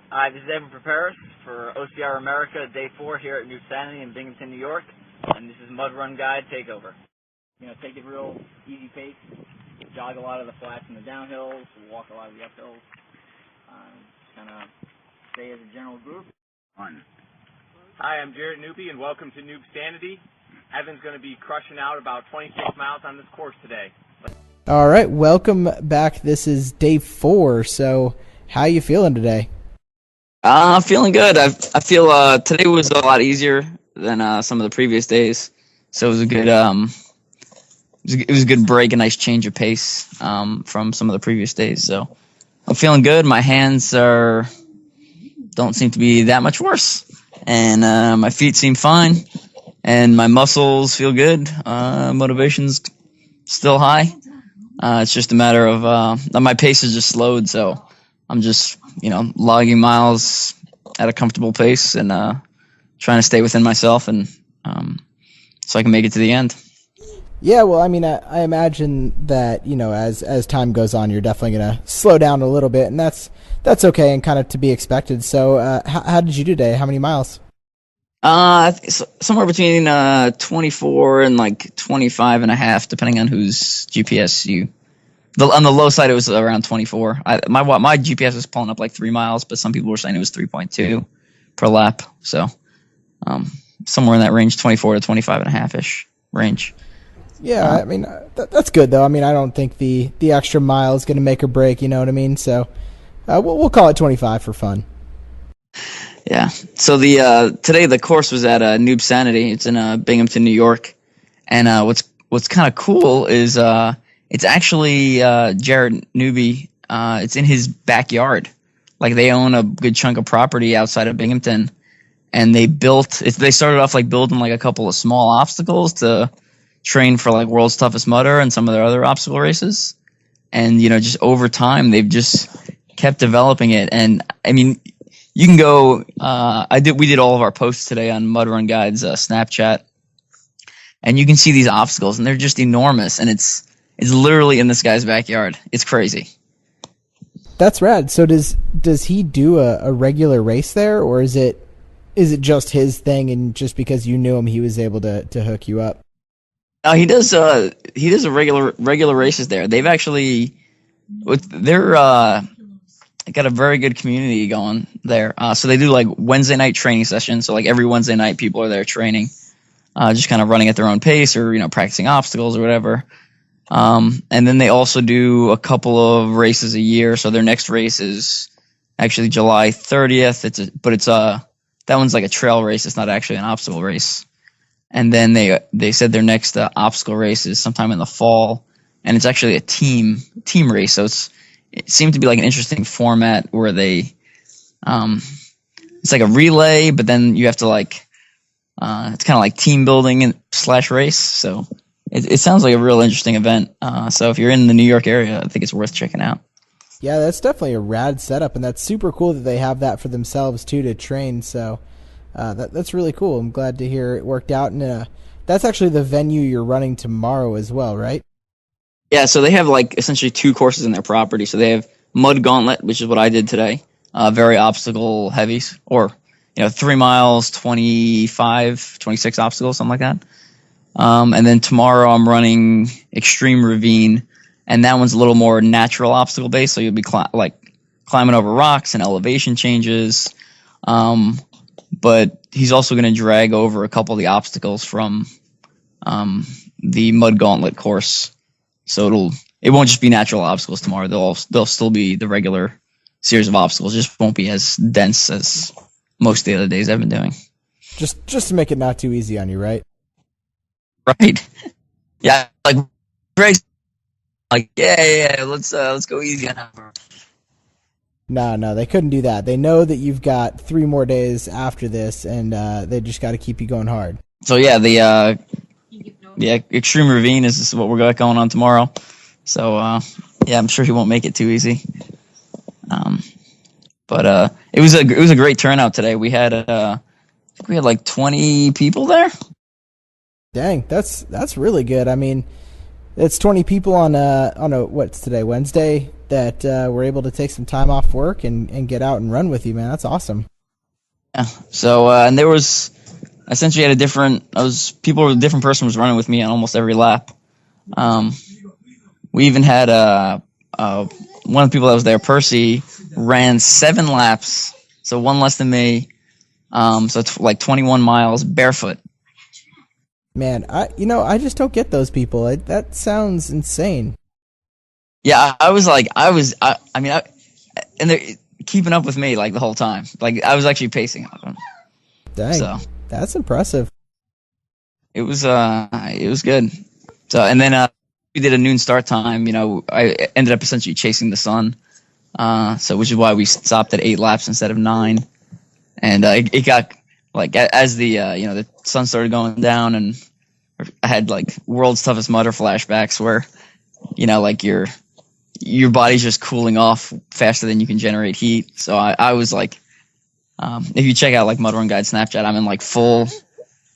Hi, this is Evan Preparis for OCR America, Day 4 here at Newbsanity in Binghamton, New York, and this is Mud Run Guide Takeover. Take it real easy pace, jog a lot of the flats and the downhills, walk a lot of the uphills, kind of stay as a general group. Hi, I'm Jared Newby, and welcome to Newbsanity. Evan's going to be crushing out about 26 miles on this course today. All right, welcome back. This is Day 4, so how you feeling today? I'm feeling good. I feel today was a lot easier than some of the previous days, so it was a good it was a good break, a nice change of pace from some of the previous days. So I'm feeling good. My hands don't seem to be that much worse, and my feet seem fine, and my muscles feel good. Motivation's still high. It's just a matter of my pace is just slowed, so I'm just logging miles at a comfortable pace and trying to stay within myself, and so I can make it to the end. Yeah, well, I mean, I imagine that as time goes on, you're definitely gonna slow down a little bit, and that's okay and kind of to be expected. So, how did you do today? How many miles? Somewhere between 24 and like 25 and a half, depending on whose GPS on the low side, it was around 24. My GPS was pulling up like 3 miles, but some people were saying it was 3.2 per lap. So, somewhere in that range, 24 to 25 and a half-ish range. Yeah, I mean, that's good, though. I mean, I don't think the extra mile is going to make or break, you know what I mean? So, we'll call it 25 for fun. Yeah. So today the course was at Newbsanity. It's in Binghamton, New York. And what's kind of cool is it's actually Jared Newby. It's in his backyard. Like, they own a good chunk of property outside of Binghamton, and they started off like building like a couple of small obstacles to train for like World's Toughest Mudder and some of their other obstacle races. And just over time they've just kept developing it. And I mean, you can go. We did all of our posts today on Mud Run Guide's Snapchat, and you can see these obstacles, and they're just enormous. And it's literally in this guy's backyard. It's crazy. That's rad. So does he do a regular race there, or is it just his thing, and just because you knew him, he was able to hook you up? No, he does a regular races there. They've actually got a very good community going there. So they do like Wednesday night training sessions. So like every Wednesday night, people are there training, just kind of running at their own pace or practicing obstacles or whatever. And then they also do a couple of races a year. So their next race is actually July 30th. That one's like a trail race. It's not actually an obstacle race. And then they said their next obstacle race is sometime in the fall, and it's actually a team race. So it seemed to be like an interesting format where it's like a relay, but then you have to it's kind of like team building and / race. So it sounds like a real interesting event. So if you're in the New York area, I think it's worth checking out. Yeah, that's definitely a rad setup, and that's super cool that they have that for themselves too to train. So that's really cool. I'm glad to hear it worked out, and that's actually the venue you're running tomorrow as well, right? Yeah, so they have like essentially 2 courses in their property. So they have Mud Gauntlet, which is what I did today, very obstacle heavy, or 3 miles, 25, 26 obstacles, something like that. And then tomorrow I'm running Extreme Ravine, and that one's a little more natural obstacle based. So you'll be climbing over rocks and elevation changes. But he's also going to drag over a couple of the obstacles from the Mud Gauntlet course. So it won't just be natural obstacles tomorrow. They'll still be the regular series of obstacles. Just won't be as dense as most of the other days I've been doing. Just to make it not too easy on you, right? Right. Yeah. Like Greg's like, yeah. Let's go easy on her. No, they couldn't do that. They know that you've got 3 more days after this, and they just got to keep you going hard. So yeah, the Extreme Ravine is what we're got going on tomorrow. So yeah, I'm sure he won't make it too easy. But it was a great turnout today. We had like 20 people there. Dang, that's really good. I mean, it's 20 people on a what's today, Wednesday? that were able to take some time off work and get out and run with you, man. That's awesome. Yeah. So and there was essentially had a different person was running with me on almost every lap. We even had one of the people that was there, Percy, ran 7 laps, so one less than me. So it's like 21 miles barefoot. Man, I just don't get those people. That sounds insane. Yeah, and they're keeping up with me like the whole time. Like I was actually pacing them. Dang, so that's impressive. It was good. So and then we did a noon start time. I ended up essentially chasing the sun. So which is why we stopped at 8 laps instead of 9. And it got like as the the sun started going down, and I had like world's toughest mudder flashbacks where like your body's just cooling off faster than you can generate heat. So I was like, if you check out like Mud Run Guide Snapchat, I'm in like full.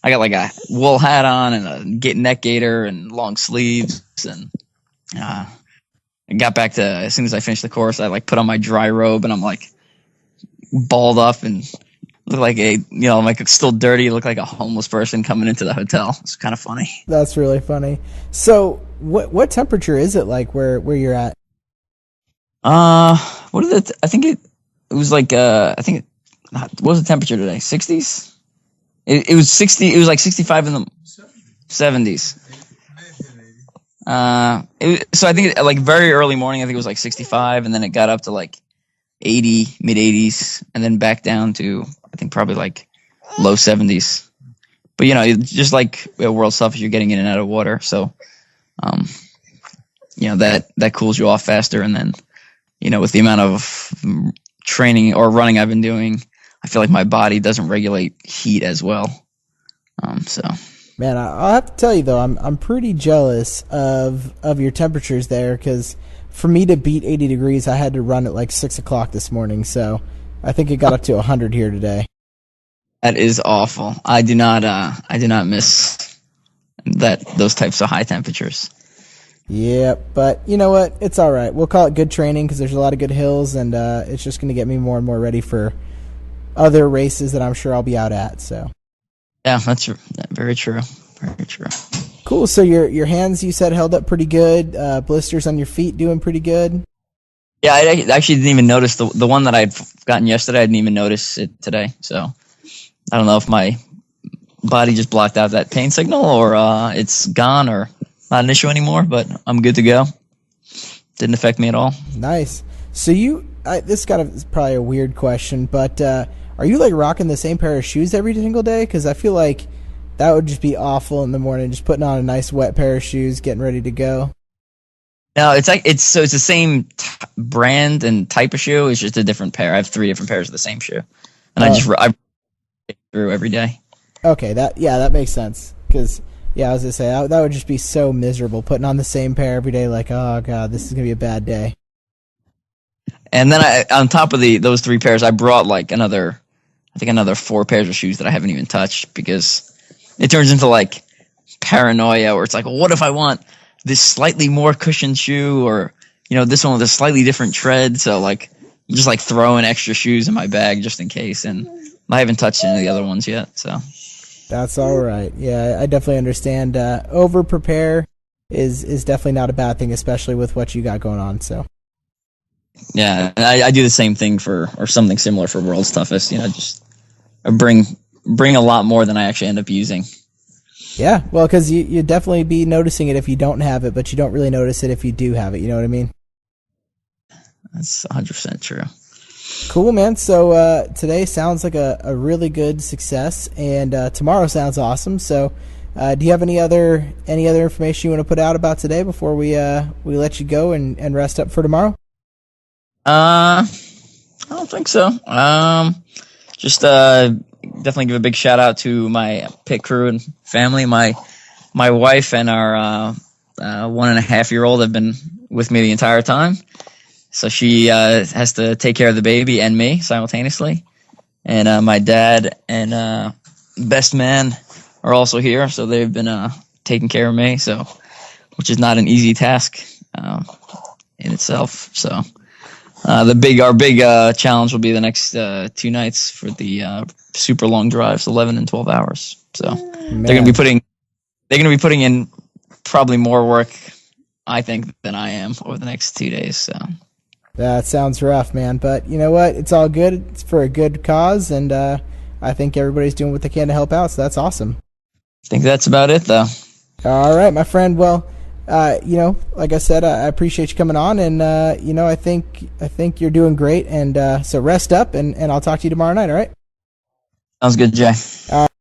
I got like a wool hat on and a neck gaiter and long sleeves, and I got back to as soon as I finished the course, I like put on my dry robe and I'm like balled up and look like like still dirty, look like a homeless person coming into the hotel. It's kind of funny. That's really funny. So what temperature is it like where you're at? What is it? I think it was like what was the temperature today? 60s? It was 60. It was like 65 in the 70s. So I think like very early morning, I think it was like 65, and then it got up to like 80, mid 80s, and then back down to I think probably like low 70s. But just like world stuff, you're getting in and out of water, so that cools you off faster, and then with the amount of training or running I've been doing, I feel like my body doesn't regulate heat as well. So man, I'll have to tell you though, I'm pretty jealous of your temperatures there, because for me to beat 80 degrees, I had to run at like 6 o'clock this morning. So I think it got up to 100 here today. That is awful. I do not miss those types of high temperatures. Yeah, but you know what? It's all right. We'll call it good training because there's a lot of good hills, and it's just going to get me more and more ready for other races that I'm sure I'll be out at. So yeah, that's very true. Very true. Cool. So your hands, you said, held up pretty good. Blisters on your feet doing pretty good. Yeah, I actually didn't even notice the one that I'd gotten yesterday. I didn't even notice it today. So I don't know if my body just blocked out that pain signal, or it's gone, or not an issue anymore. But I'm good to go. Didn't affect me at all. Nice. So this is probably a weird question, but are you like rocking the same pair of shoes every single day? Because I feel like that would just be awful in the morning, just putting on a nice wet pair of shoes, getting ready to go. No, it's the same brand and type of shoe. It's just a different pair. I have 3 different pairs of the same shoe, and I through every day. Okay, that makes sense. Because I was gonna say that would just be so miserable putting on the same pair every day. Like, oh god, this is gonna be a bad day. And then on top of those 3 pairs, I brought like another 4 pairs of shoes that I haven't even touched, because it turns into like paranoia, where it's like, well, what if I want this slightly more cushioned shoe, or this one with a slightly different tread? So like I'm just like throwing extra shoes in my bag just in case, and I haven't touched any of the other ones yet. So that's all right. Yeah, I definitely understand. Over prepare is definitely not a bad thing, especially with what you got going on. So yeah, I do the same thing or something similar for World's Toughest. Just bring a lot more than I actually end up using. Yeah, well, because you definitely be noticing it if you don't have it, but you don't really notice it if you do have it. You know what I mean? That's 100% true. Cool, man. So today sounds like a really good success, and tomorrow sounds awesome. So do you have any other information you want to put out about today before we let you go and rest up for tomorrow? I don't think so. Just definitely give a big shout out to my pit crew and family. My wife and our 1.5-year-old have been with me the entire time, so she has to take care of the baby and me simultaneously. And my dad and best man are also here, so they've been taking care of me. So, which is not an easy task. in itself. So our big challenge will be the next 2 nights for the super long drives, 11 and 12 hours. So they're gonna be putting in probably more work, I think, than I am over the next 2 days. So that sounds rough, man. But you know what? It's all good. It's for a good cause, and I think everybody's doing what they can to help out. So that's awesome. I think that's about it, though. All right, my friend. Well, like I said, I appreciate you coming on, and I think you're doing great. And so rest up, and I'll talk to you tomorrow night. All right. Sounds good, Jay.